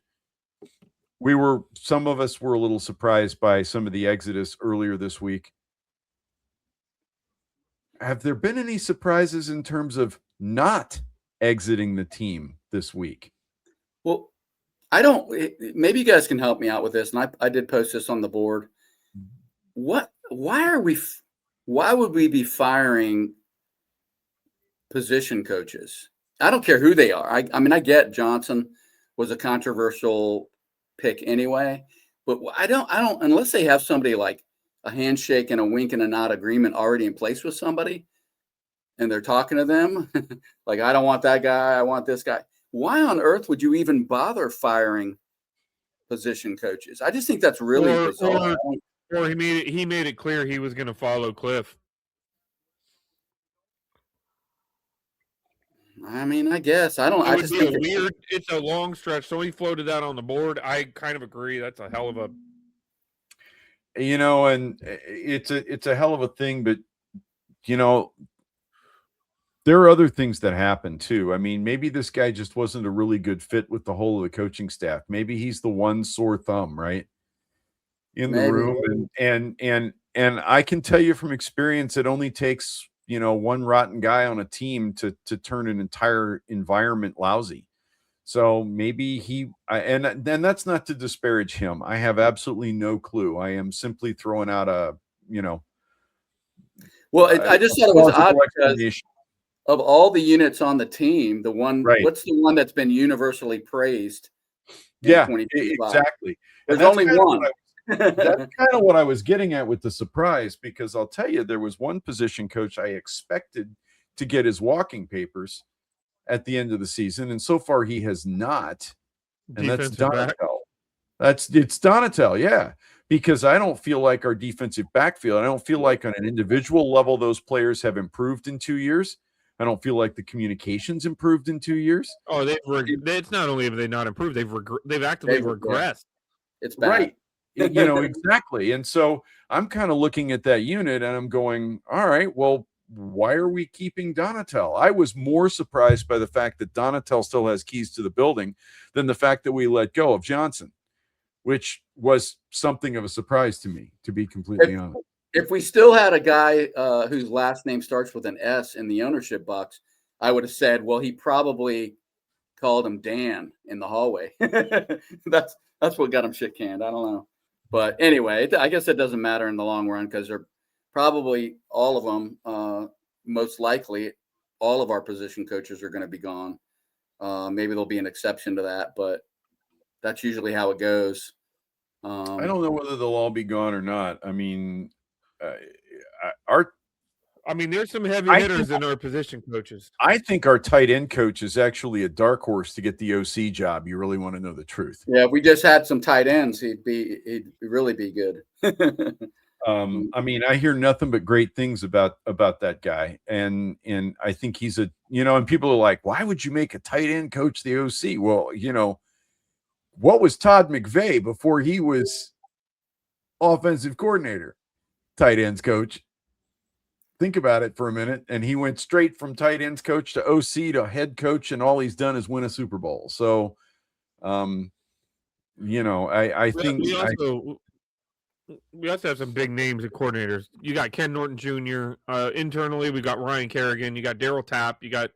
Some of us were a little surprised by some of the exodus earlier this week. Have there been any surprises in terms of not exiting the team this week? Well, maybe you guys can help me out with this. And I did post this on the board. Why would we be firing position coaches? I don't care who they are. I mean, I get Johnson was a controversial pick anyway, but I don't, unless they have somebody like a handshake and a wink and a nod agreement already in place with somebody, and they're talking to them, like, I don't want that guy, I want this guy. Why on earth would you even bother firing position coaches? I just think that's really bizarre. Or he made it clear he was going to follow Cliff. I mean, I guess I just think it's a long stretch. So he floated that on the board. I kind of agree. That's a hell of a, and it's a hell of a thing, but there are other things that happen too. I mean, maybe this guy just wasn't a really good fit with the whole of the coaching staff. Maybe he's the one sore thumb, right, in the room. And I can tell you from experience, it only takes one rotten guy on a team to turn an entire environment lousy. So maybe and then that's not to disparage him. I have absolutely no clue. I am simply throwing out a, well, I just thought it was odd because of all the units on the team, the one, right. What's the one that's been universally praised? Yeah, exactly. There's only one. That's kind of what I was getting at with the surprise, because I'll tell you, there was one position coach I expected to get his walking papers at the end of the season, and so far he has not. And that's Defensive back. Donatel. It's Donatel, yeah. Because I don't feel like our defensive backfield, I don't feel like on an individual level those players have improved in 2 years. I don't feel like the communications improved in 2 years. Oh, it's not only have they not improved, they've actively regressed. It's bad. Right. Exactly. And so I'm kind of looking at that unit and I'm going, all right, well, why are we keeping Donatel? I was more surprised by the fact that Donatel still has keys to the building than the fact that we let go of Johnson, which was something of a surprise to me, to be completely honest. If we still had a guy whose last name starts with an S in the ownership box, I would have said, well, he probably called him Dan in the hallway. That's what got him shit canned. I don't know. But anyway, I guess it doesn't matter in the long run because they're probably all of them, most likely, all of our position coaches are going to be gone. Maybe there'll be an exception to that, but that's usually how it goes. I don't know whether they'll all be gone or not. I mean, there's some heavy hitters in our position coaches. I think our tight end coach is actually a dark horse to get the OC job. You really want to know the truth. Yeah, if we just had some tight ends, he'd really be good. I hear nothing but great things about that guy. And I think he's and people are like, why would you make a tight end coach the OC? Well, what was Todd McVay before he was offensive coordinator? Tight ends coach. Think about it for a minute. And he went straight from tight ends coach to OC to head coach, and all he's done is win a Super Bowl. So, I think we also have some big names and coordinators. You got Ken Norton Jr. Internally, we got Ryan Kerrigan. You got Daryl Tapp. You got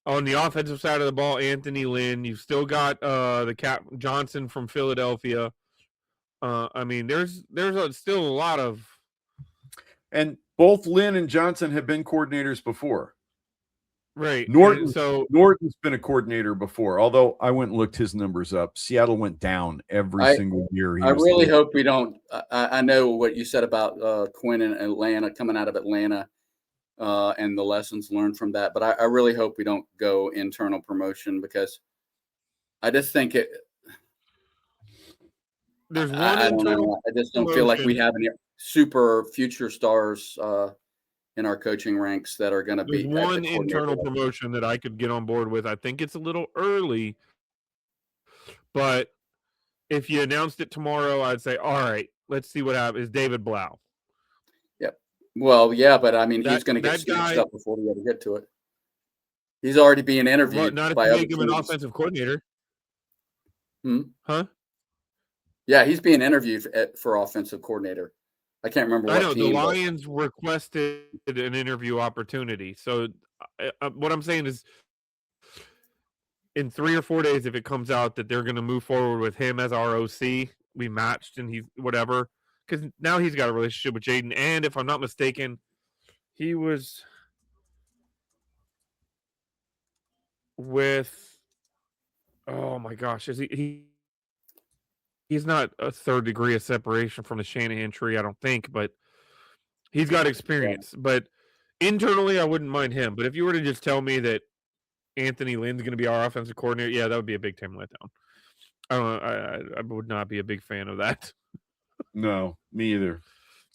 on the offensive side of the ball, Anthony Lynn. You've still got the Cap Johnson from Philadelphia. There's still a lot of. And both Lynn and Johnson have been coordinators before. Right. Norton's been a coordinator before, although I went and looked his numbers up. Seattle went down every single year. I really hope we don't. I know what you said about Quinn and Atlanta, coming out of Atlanta, and the lessons learned from that. But I really hope we don't go internal promotion, because I just think it. There's one I don't know. I just don't feel like we have any super future stars in our coaching ranks that are going to be. There's one internal promotion that I could get on board with. I think it's a little early, but if you announced it tomorrow, I'd say, all right, let's see what happens. Is David Blau. Yep. Well, yeah, but he's going to get snatched up before we ever get to it. He's already being interviewed. Not if you make him an offensive coordinator. Huh? Yeah, he's being interviewed for offensive coordinator. I can't remember what team. The Lions requested an interview opportunity. So what I'm saying is, in 3 or 4 days, if it comes out that they're going to move forward with him as our OC, we matched and he's whatever. Because now he's got a relationship with Jaden. And if I'm not mistaken, he was with, oh my gosh, is he's not a third degree of separation from the Shanahan tree, I don't think, but he's got experience. Yeah. But internally, I wouldn't mind him. But if you were to just tell me that Anthony Lynn's going to be our offensive coordinator, yeah, that would be a big time letdown. I would not be a big fan of that. No, me either.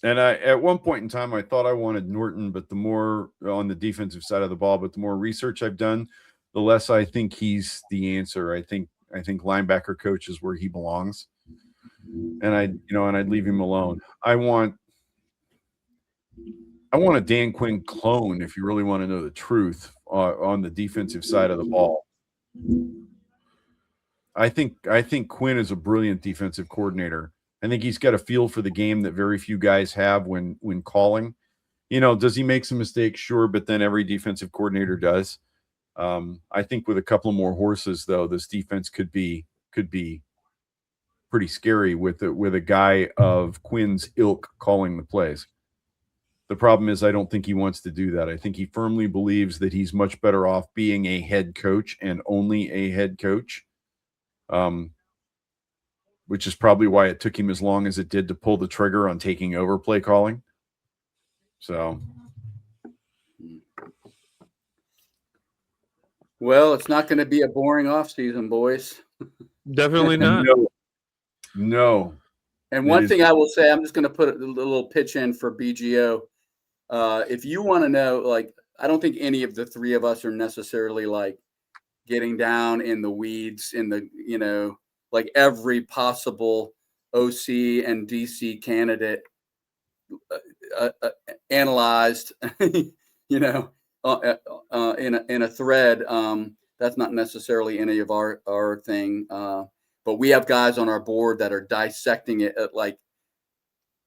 And at one point in time, I thought I wanted Norton, but the more on the defensive side of the ball, but the more research I've done, the less I think he's the answer. I think linebacker coach is where he belongs. And I'd leave him alone. I want a Dan Quinn clone, if you really want to know the truth, on the defensive side of the ball. I think Quinn is a brilliant defensive coordinator. I think he's got a feel for the game that very few guys have when calling. Does he make some mistakes? Sure, but then every defensive coordinator does. I think with a couple more horses, though, this defense could be pretty scary with a guy of Quinn's ilk calling the plays. The problem is I don't think he wants to do that. I think he firmly believes that he's much better off being a head coach and only a head coach. which is probably why it took him as long as it did to pull the trigger on taking over play calling. So, well, it's not going to be a boring offseason, boys. Definitely not. No. And one thing I will say, I'm just going to put a little pitch in for BGO. If you want to know, like, I don't think any of the three of us are necessarily like getting down in the weeds in the, you know, like every possible OC and DC candidate analyzed, you know, in a thread. That's not necessarily any of our thing. But we have guys on our board that are dissecting it at like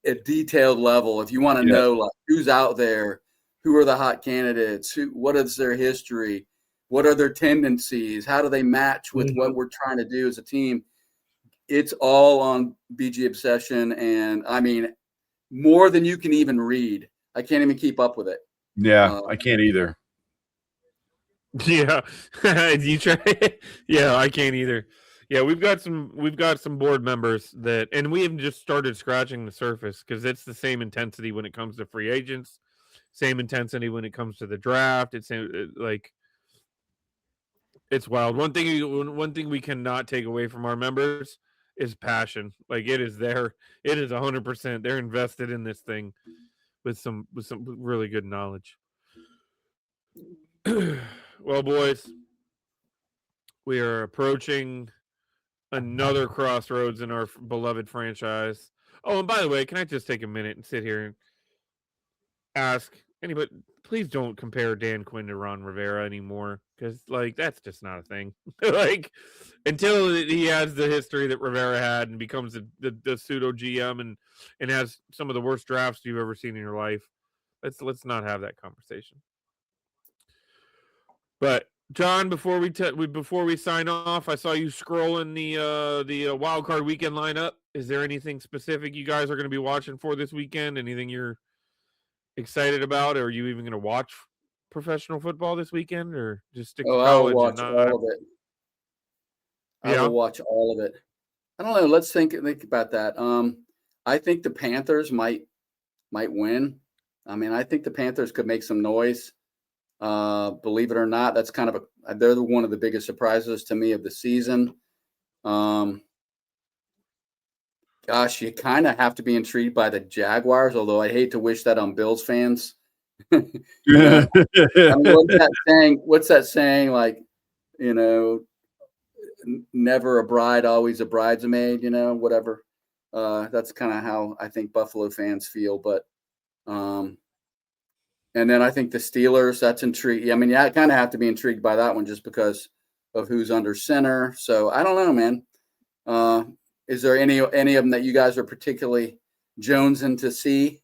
a detailed level. If you want to know like who's out there, who are the hot candidates, what is their history, what are their tendencies, how do they match with what we're trying to do as a team, it's all on BG Obsession. And I mean, more than you can even read. I can't even keep up with it. Yeah, I can't either. Yeah, you try. Yeah, I can't either. Yeah, we've got some board members that, and we have just started scratching the surface because it's the same intensity when it comes to free agents, same intensity when it comes to the draft. It's like it's wild. One thing we cannot take away from our members is passion. Like it is there. It is 100%. They're invested in this thing with some really good knowledge. Well, boys, we are approaching another crossroads in our beloved franchise. Oh, and by the way, can I just take a minute and sit here and ask anybody, please don't compare Dan Quinn to Ron Rivera anymore, because like that's just not a thing. Like until he has the history that Rivera had and becomes the pseudo GM and has some of the worst drafts you've ever seen in your life. Let's not have that conversation. But John, before we sign off, I saw you scrolling the wild card weekend lineup. Is there anything specific you guys are going to be watching for this weekend? Anything you're excited about? Or are you even going to watch professional football this weekend, or just stick to college? I will watch all of it. I will watch all of it. I don't know. Let's think about that. I think the Panthers might win. I mean, I think the Panthers could make some noise. Believe it or not, that's kind of they're one of the biggest surprises to me of the season. Gosh, you kind of have to be intrigued by the Jaguars, although I hate to wish that on Bills fans. I mean, what's that saying? Like, you know, never a bride, always a bridesmaid, you know, whatever. That's kind of how I think Buffalo fans feel. But and then I think the Steelers, that's intriguing. I mean, I kind of have to be intrigued by that one just because of who's under center. So I don't know, man. Is there any of them that you guys are particularly jonesing to see?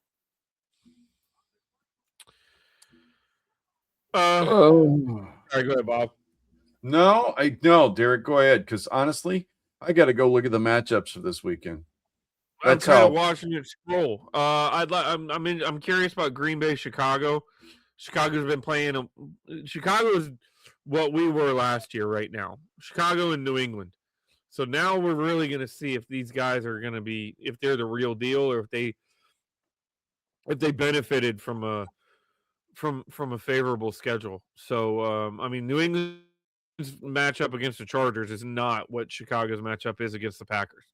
All right, go ahead, Bob. No, Derek, go ahead. Because honestly, I got to go look at the matchups for this weekend. That's how watching it scroll. I'm curious about Green Bay, Chicago. Chicago's been playing. Chicago is what we were last year. Right now, Chicago and New England. So now we're really going to see if these guys are going to be, if they're the real deal, or if they benefited from a favorable schedule. So I mean, New England's matchup against the Chargers is not what Chicago's matchup is against the Packers.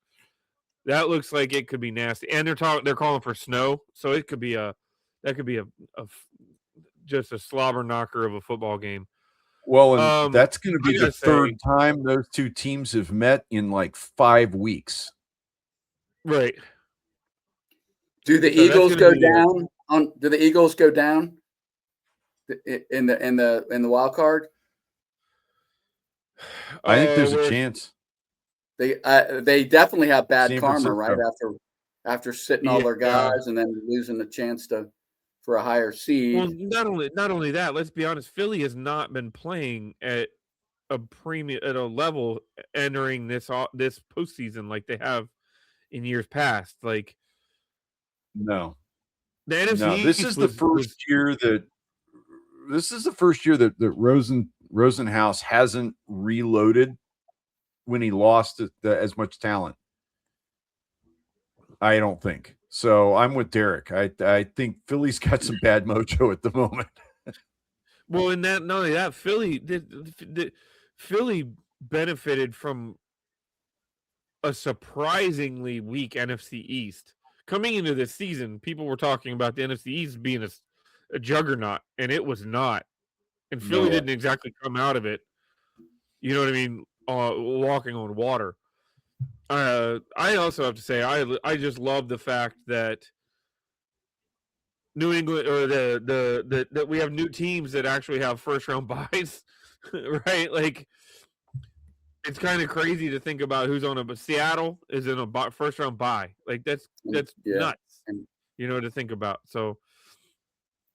That looks like it could be nasty, and they're calling for snow, so it could be just a slobber knocker of a football game. Well, and that's going to be the third time those two teams have met in like 5 weeks. Right. Do the Eagles go down? Do the Eagles go down in the wild card? I think there's a chance. They definitely have bad karma, right? After sitting all their guys and then losing the chance for a higher seed. Well, not only that, let's be honest, Philly has not been playing at a level entering this postseason like they have in years past. Like, no, the NFC this is the first year that Rosenhaus hasn't reloaded when he lost as much talent. I don't think so. I'm with Derek. I think Philly's got some bad mojo at the moment. Well, and that not only that, Philly benefited from a surprisingly weak NFC East. Coming into this season, people were talking about the NFC East being a juggernaut, and it was not. And Philly No. didn't exactly come out of it, you know what I mean, walking on water. I also have to say, I just love the fact that New England, or that we have new teams that actually have first round buys, right? Like, it's kind of crazy to think about who's on but Seattle is in a first round buy. Like, that's nuts, you know, to think about. So,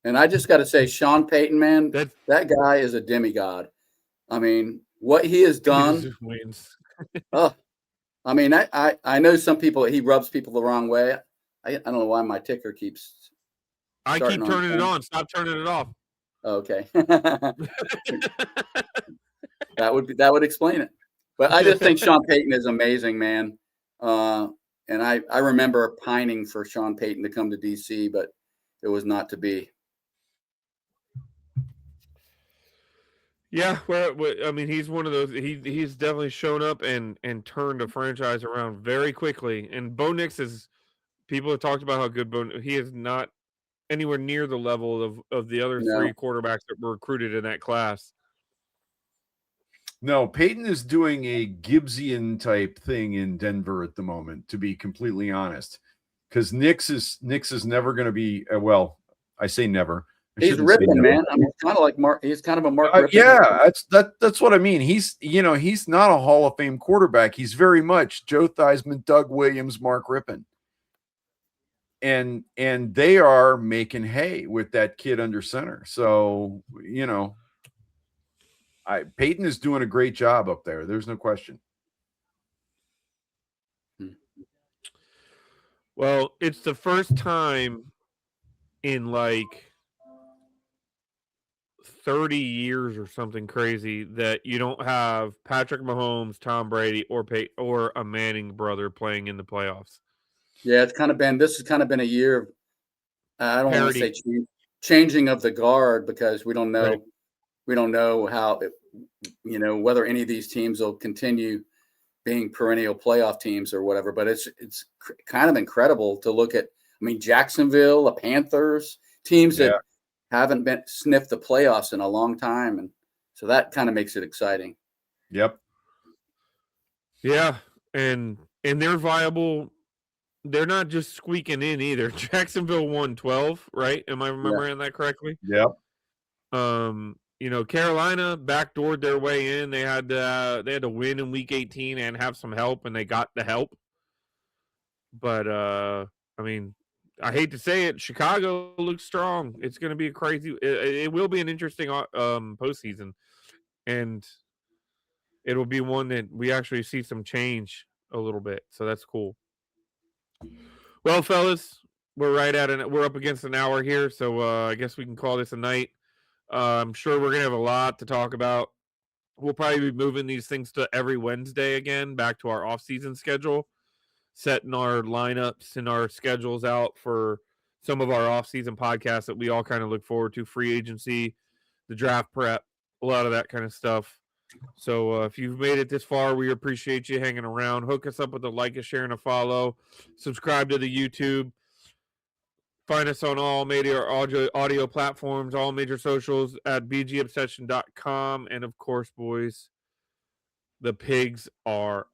and I just got to say, Sean Payton, man, that guy is a demigod. I mean, what he has done. Wins. I mean, I know some people, he rubs people the wrong way. I don't know why my ticker keeps. I keep turning it on. Stop turning it off. Okay. That would explain it. But I just think Sean Payton is amazing, man. And I remember pining for Sean Payton to come to DC, but it was not to be. Yeah, well, I mean, he's one of those. He's definitely shown up and turned a franchise around very quickly. And Bo Nix is. People have talked about how good he is not anywhere near the level of the other three quarterbacks that were recruited in that class. No, Peyton is doing a Gibbsian type thing in Denver at the moment, to be completely honest, because Nix is never going to be well. I say never. He's ripping, man. I mean, kind of like Mark. He's kind of a Mark. Yeah, that's what I mean. He's he's not a Hall of Fame quarterback. He's very much Joe Theismann, Doug Williams, Mark Rippon. And they are making hay with that kid under center. So, you know, Peyton is doing a great job up there. There's no question. Well, it's the first time in like 30 years or something crazy that you don't have Patrick Mahomes, Tom Brady, or a Manning brother playing in the playoffs. Yeah, this has kind of been a year of, I don't want to say changing of the guard, because we don't know. Right. We don't know how, whether any of these teams will continue being perennial playoff teams or whatever. But it's kind of incredible to look at. I mean, Jacksonville, the Panthers, teams that haven't sniffed the playoffs in a long time, and so that kind of makes it exciting. Yep. Yeah, and they're viable. They're not just squeaking in either. Jacksonville won 12, right? Am I remembering that correctly? Yep. Carolina backdoored their way in. They had to win in week 18 and have some help, and they got the help. But I mean, I hate to say it, Chicago looks strong. It's going to be a crazy. It will be an interesting postseason, and it'll be one that we actually see some change a little bit. So that's cool. Well, fellas, we're up against an hour here, so I guess we can call this a night. I'm sure we're gonna have a lot to talk about. We'll probably be moving these things to every Wednesday again, back to our off-season schedule, setting our lineups and our schedules out for some of our off-season podcasts that we all kind of look forward to: free agency, the draft prep, a lot of that kind of stuff. So if you've made it this far, we appreciate you hanging around. Hook us up with a like, a share, and a follow. Subscribe to the YouTube. Find us on all major audio platforms, all major socials at bgobsession.com. And, of course, boys, the pigs are